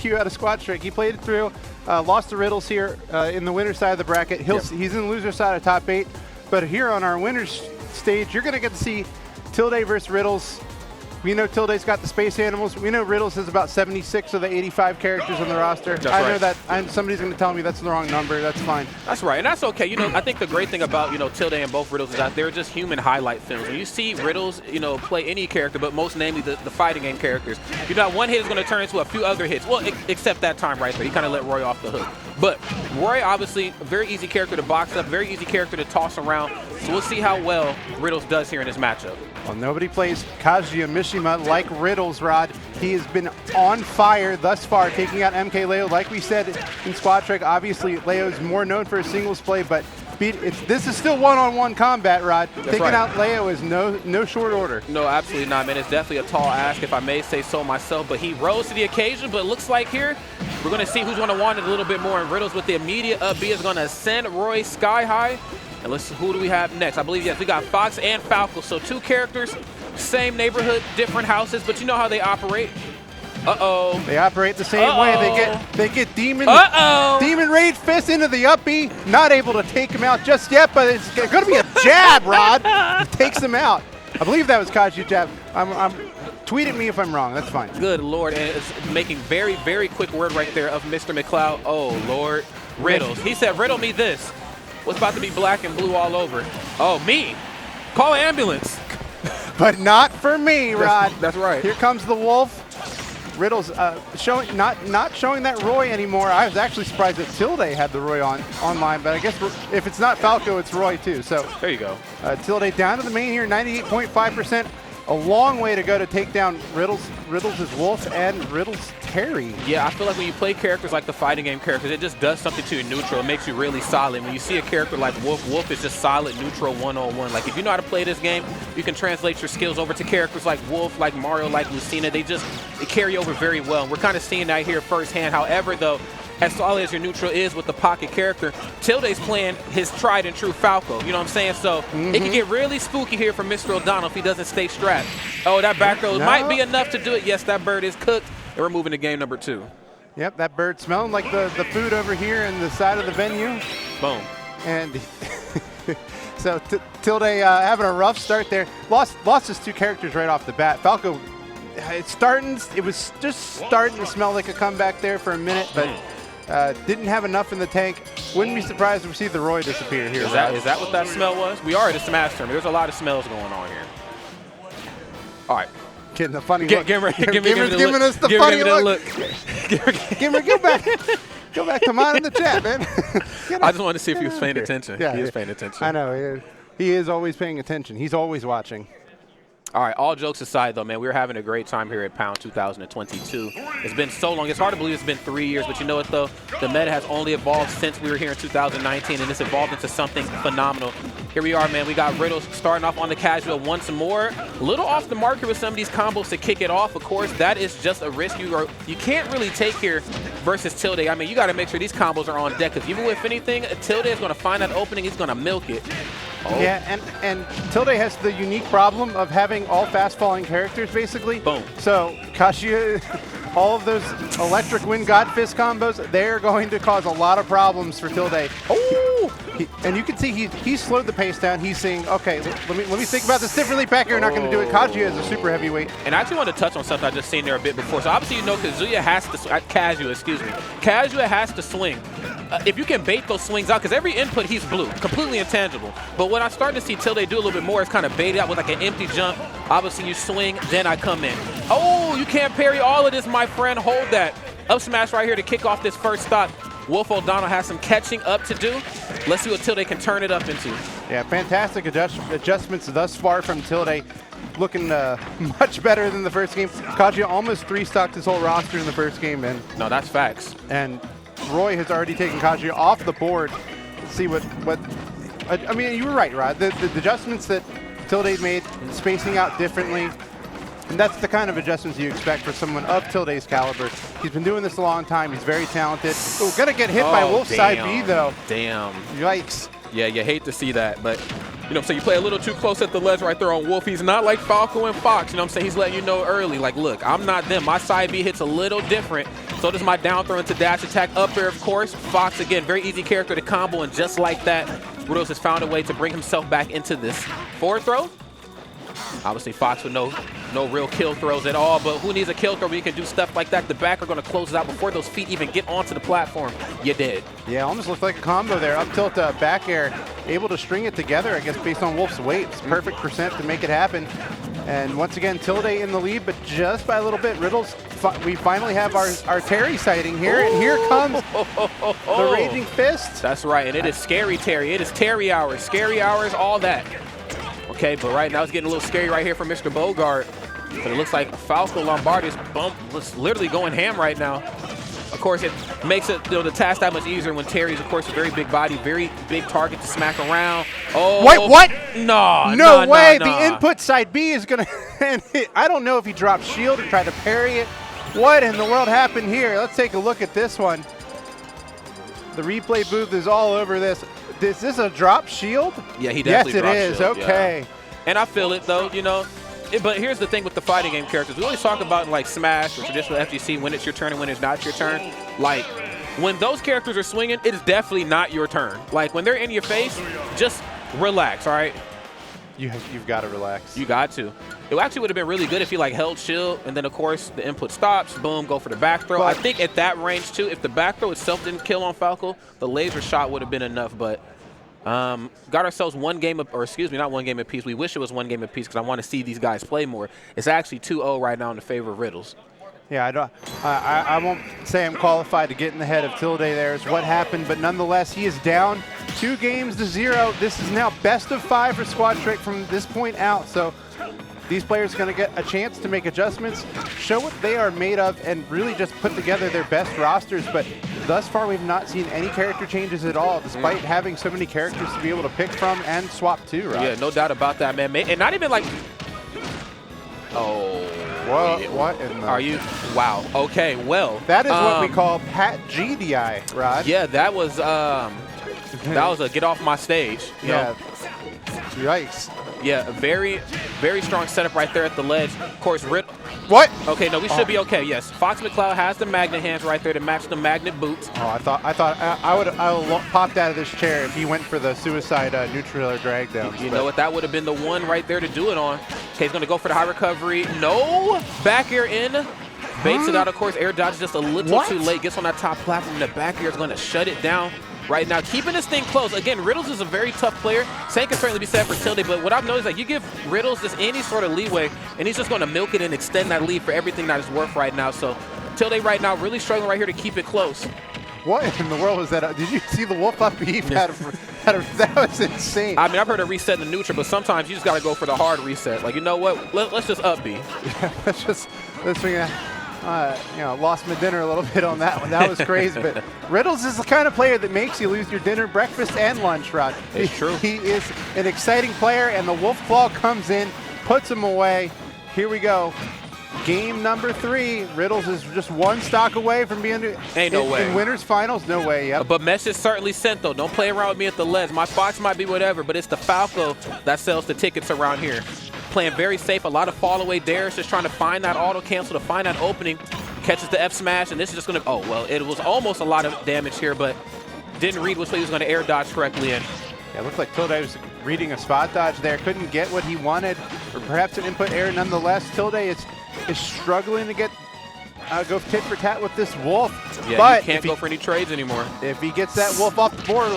IQ out of Squad Strike. He played it through, lost to Riddles here in the winner's side of the bracket. He's in the loser side of top 8. But here on our winner's stage, you're going to get to see Tilde versus Riddles. We know Tilde's got the space animals. We know Riddles has about 76 of the 85 characters on the roster. That's I know that somebody's going to tell me that's the wrong number. That's fine. That's right, and that's okay. You know, I think the great thing about, you know, Tilde and both Riddles is that they're just human highlight films. When you see Riddles, you know, play any character, but most namely the fighting game characters, you know, one hit is going to turn into a few other hits. Well, except that time right there. He kind of let Roy off the hook. But Roy, obviously, a very easy character to box up, very easy character to toss around. So we'll see how well Riddles does here in this matchup. Well, nobody plays Kazuya Mishima like Riddles, Rod. He has been on fire thus far, taking out MK Leo. Like we said in Squad Trek, obviously Leo's more known for his singles play, but this is still one-on-one combat, Rod. Taking out Leo is no short order. No, absolutely not, man. It's definitely a tall ask, if I may say so myself, but he rose to the occasion. But it looks like here we're going to see who's going to want it a little bit more, and Riddles with the immediate up B is going to send Roy sky high. And let's see, who do we have next? I believe, yes, we got Fox and Falco. So 2 characters, same neighborhood, different houses, but you know how they operate. Uh-oh. They operate the same way. They get Demon Raid Fist into the up B. Not able to take him out just yet, but it's going to be a jab, Rod. He takes him out. I believe that was Kazuya jab. Tweet at me if I'm wrong. That's fine. Good Lord. And it's making very, very quick word right there of Mr. McLeod. Oh, Lord. Riddles. He said, riddle me this. What's about to be black and blue all over? Oh, me. Call an ambulance. But not for me, Rod. That's right. Here comes the wolf. Riddles showing not showing that Roy anymore. I was actually surprised that Tilde had the Roy online, but I guess if it's not Falco, it's Roy too. So there you go. Tilde down to the main here, 98.5%. A long way to go to take down Riddles' Wolf and Riddles' Terry. Yeah, I feel like when you play characters like the fighting game characters, it just does something to your neutral. It makes you really solid. When you see a character like Wolf, Wolf is just solid neutral one-on-one. Like if you know how to play this game, you can translate your skills over to characters like Wolf, like Mario, like Lucina. They carry over very well. And we're kind of seeing that here firsthand. However, though, as solid as your neutral is with the pocket character, Tilde's playing his tried and true Falco. You know what I'm saying? So it can get really spooky here for Mr. O'Donnell if he doesn't stay strapped. Oh, that back throw might be enough to do it. Yes, that bird is cooked. And we're moving to game number 2. Yep, that bird smelling like the food over here in the side of the venue. Boom. And so Tilde having a rough start there. Lost his 2 characters right off the bat. Falco, it was just starting to smell like a comeback there for a minute, but didn't have enough in the tank. Wouldn't be surprised if we see the Roy disappear here. Is that what that smell was? We are at a Smash tournament. There's a lot of smells going on here. All right. Getting the funny look. Giving us the funny look. Go back to mine in the chat, man. I just wanted to see if he was paying attention. Yeah, he is paying attention. I know. He is always paying attention. He's always watching. All right, all jokes aside, though, man, we're having a great time here at Pound 2022. It's been so long. It's hard to believe it's been 3 years, but you know what, though? The meta has only evolved since we were here in 2019, and it's evolved into something phenomenal. Here we are, man. We got Riddles starting off on the casual once more. A little off the marker with some of these combos to kick it off. Of course, that is just a risk you can't really take here versus Tilde. I mean, you got to make sure these combos are on deck, because even with anything, Tilde is going to find that opening. He's going to milk it. Oh. Yeah, and Tilde has the unique problem of having all fast-falling characters, basically. Boom. So Kazuya, all of those electric wind god fist combos, they're going to cause a lot of problems for Tilde. Oh! And you can see he slowed the pace down. He's saying, okay, let me think about this differently. Packer, not going to do it. Kazuya is a super heavyweight. And I actually want to touch on something I just seen there a bit before. So obviously, you know, Kazuya has to Kazuya has to swing. If you can bait those swings out, because every input he's blue, completely intangible. But what I'm starting to see Tilde do a little bit more is kind of bait it out with like an empty jump. Obviously, you swing, then I come in. Oh, you can't parry all of this, my friend. Hold that. Up smash right here to kick off this first stock. Wolf O'Donnell has some catching up to do. Let's see what Tilde can turn it up into. Yeah, fantastic adjustments thus far from Tilde. Looking much better than the first game. Kazuya almost 3-stocked his whole roster in the first game, man. No, that's facts. And Roy has already taken Kazuya off the board. Let's see what I mean, you were right, Rod. The adjustments that Tilde made, spacing out differently, and that's the kind of adjustments you expect for someone of Tilde's caliber. He's been doing this a long time. He's very talented. Oh, gonna get hit by Wolf's side B, though. Damn. Yikes. Yeah, you hate to see that, but You know what I'm saying? You play a little too close at the ledge right there on Wolf. He's not like Falco and Fox. You know what I'm saying? He's letting you know early, like, look, I'm not them. My side B hits a little different. So does my down throw into dash attack. Up air, of course. Fox, again, very easy character to combo, and just like that, Riddles has found a way to bring himself back into this. Forward throw. Obviously, Fox with no real kill throws at all, but who needs a kill throw when you can do stuff like that? The back are going to close it out before those feet even get onto the platform. You did. Yeah, almost looked like a combo there. Up tilt, back air, able to string it together, I guess, based on Wolf's weight. It's perfect percent to make it happen. And once again, Tilde in the lead, but just by a little bit. Riddles, we finally have our Terry sighting here, and here comes the Raging Fist. That's right, and it is scary Terry. It is Terry hours, scary hours, all that. Okay, but right now it's getting a little scary right here for Mr. Bogart. But it looks like Falco Lombardi's bump was literally going ham right now. Of course, it makes it, the task that much easier when Terry's, of course, a very big body, very big target to smack around. Oh, wait, what? No way. The input side B is going to, I don't know if he dropped shield or tried to parry it. What in the world happened here? Let's take a look at this one. The replay booth is all over this. Is this a drop shield? Yeah, he definitely dropped shield. Yes, it is. Okay. Yeah. And I feel it, though, you know. But here's the thing with the fighting game characters. We always talk about, like, Smash or traditional FGC, when it's your turn and when it's not your turn. Like, when those characters are swinging, it is definitely not your turn. Like, when they're in your face, just relax, all right? You've got to relax. You got to. It actually would have been really good if he, like, held shield, and then, of course, the input stops, boom, go for the back throw. I think at that range, too, if the back throw itself didn't kill on Falco, the laser shot would have been enough, but got ourselves one game, or excuse me, not one game apiece. We wish it was one game apiece because I want to see these guys play more. It's actually 2-0 right now in the favor of Riddles. Yeah, I won't say I'm qualified to get in the head of Tilde there. It's what happened, but nonetheless, he is down 2-0. This is now best of 5 for Squad Trick from this point out. So these players are going to get a chance to make adjustments, show what they are made of, and really just put together their best rosters. But thus far, we've not seen any character changes at all, despite having so many characters to be able to pick from and swap to, right? Yeah, no doubt about that, man. And not even like... Oh. What in the... Are you? Wow. Okay, well. That is what we call Pat GDI, Rod. Yeah, that was a get off my stage. You know? Yikes. Yeah, a very, very strong setup right there at the ledge. Of course, What? Okay, no, we should be okay. Yes, Fox McCloud has the magnet hands right there to match the magnet boots. Oh, I thought I would have popped out of this chair if he went for the suicide neutral or drag down. You know what? That would have been the one right there to do it on. Okay, he's going to go for the high recovery. No, back air in. Baits it out, of course. Air dodge just a little too late. Gets on that top platform. The back air is going to shut it down. Right now, keeping this thing close. Again, Riddles is a very tough player. Same can certainly be said for Tilde, but what I've noticed is that you give Riddles just any sort of leeway, and he's just going to milk it and extend that lead for everything that is worth right now. So Tilde right now really struggling right here to keep it close. What in the world was that? Did you see the Wolf up beef? That was insane. I mean, I've heard of reset in the neutral, but sometimes you just got to go for the hard reset. Like, you know what? Let's just up B. Yeah, let's lost my dinner a little bit on that one. That was crazy. But Riddles is the kind of player that makes you lose your dinner, breakfast, and lunch, Rod. It's true. He is an exciting player, and the Wolf Claw comes in, puts him away. Here we go. Game number 3. Riddles is just one stock away from being in winners finals. No way. Yep. But message certainly sent, though. Don't play around with me at the ledge. My Fox might be whatever, but it's the Falco that sells the tickets around here. Playing very safe, a lot of fall away dares, just trying to find that auto cancel, to find that opening. Catches the F smash, and this is just going to, oh, well, it was almost a lot of damage here, but didn't read which way he was going to air dodge correctly in. Yeah, it looked like Tilde was reading a spot dodge there, couldn't get what he wanted, or perhaps an input air nonetheless. Tilde is struggling to get go tit for tat with this Wolf. Yeah, but you can't go for any trades anymore. If he gets that Wolf off the board,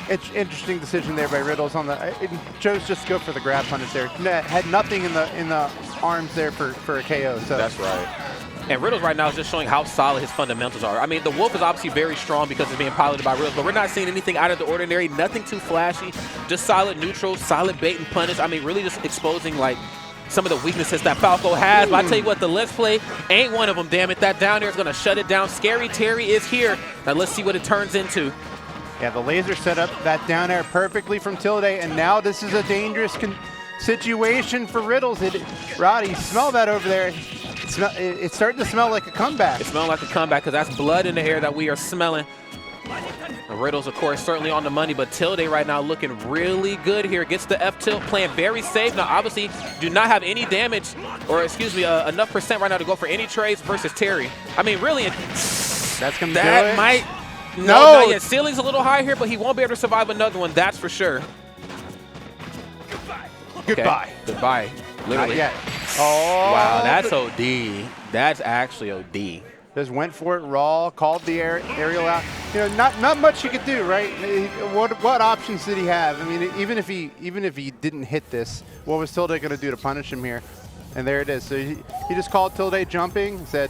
it's interesting decision there by Riddles on the. It chose just to go for the grab punish there. Had nothing in the arms there for a KO. So that's right. And Riddles right now is just showing how solid his fundamentals are. I mean, the Wolf is obviously very strong because it's being piloted by Riddles, but we're not seeing anything out of the ordinary, nothing too flashy, just solid neutral, solid bait and punish. I mean, really just exposing, like, some of the weaknesses that Falco has. But I tell you what, the let's play ain't one of them, damn it. That down there is going to shut it down. Scary Terry is here. Now let's see what it turns into. Yeah, the laser set up that down air perfectly from Tilde, and now this is a dangerous situation for Riddles. Roddy, smell that over there. It's starting to smell like a comeback. It's smelling like a comeback because that's blood in the air that we are smelling. Riddles, of course, certainly on the money, but Tilde right now looking really good here. Gets the F tilt, playing very safe. Now, obviously, do not have any damage, or excuse me, enough percent right now to go for any trades versus Terry. I mean, really, That's going to do it. that might. No, not yet. Ceiling's a little high here, but he won't be able to survive another one, that's for sure. Goodbye. Okay. Goodbye. Literally. Not yet. Oh. Wow, that's OD. That's actually OD. Just went for it raw, called the aerial out. You know, not much he could do, right? What options did he have? I mean, even if he didn't hit this, what was Tilde going to do to punish him here? And there it is. So he just called Tilde jumping, said,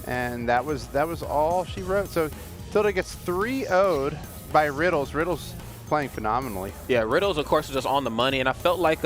and that was all she wrote. So Tilde gets 3-0'd by Riddles. Riddles playing phenomenally. Yeah, Riddles, of course, is just on the money, and I felt like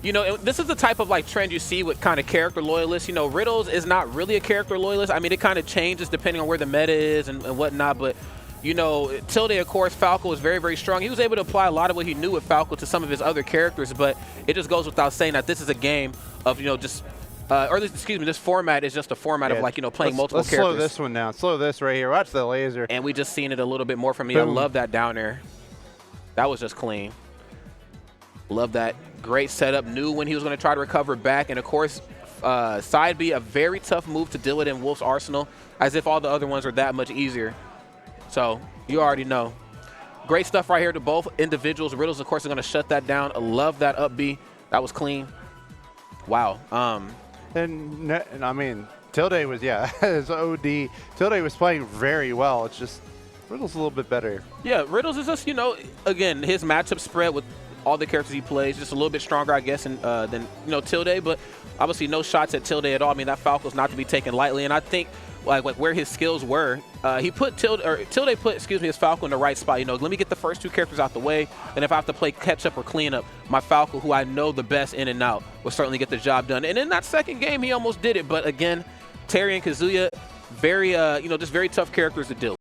you know, this is the type of like trend you see with kind of character loyalists. You know, Riddles is not really a character loyalist. I mean, it kind of changes depending on where the meta is and whatnot. But, you know, Tilde, of course, Falco was very, very strong. He was able to apply a lot of what he knew with Falco to some of his other characters. But it just goes without saying that this is a game of, you know, just excuse me, this format is just a format of like, you know, playing multiple characters. Let's slow this one down. Slow this right here. Watch the laser. And we just seen it a little bit more from me. Boom. I love that down there. That was just clean. Love that. Great setup. Knew when he was going to try to recover back. And, of course, side B, a very tough move to deal it in Wolf's arsenal, as if all the other ones are that much easier. So you already know. Great stuff right here to both individuals. Riddles, of course, are going to shut that down. I love that up B. That was clean. Wow. And I mean, Tilde was, yeah, it's OD. Tilde was playing very well. It's just Riddles a little bit better. Yeah, Riddles is just, you know, again, his matchup spread with all the characters he plays, just a little bit stronger, I guess, than you know, Tilde, but obviously no shots at Tilde at all. I mean, that Falco's not to be taken lightly, and I think like where his skills were, he put Tilde put, excuse me, his Falco in the right spot. You know, let me get the first two characters out the way, and if I have to play catch up or clean up, my Falco, who I know the best in and out, will certainly get the job done. And in that second game, he almost did it, but again, Terry and Kazuya, very, you know, just very tough characters to deal with.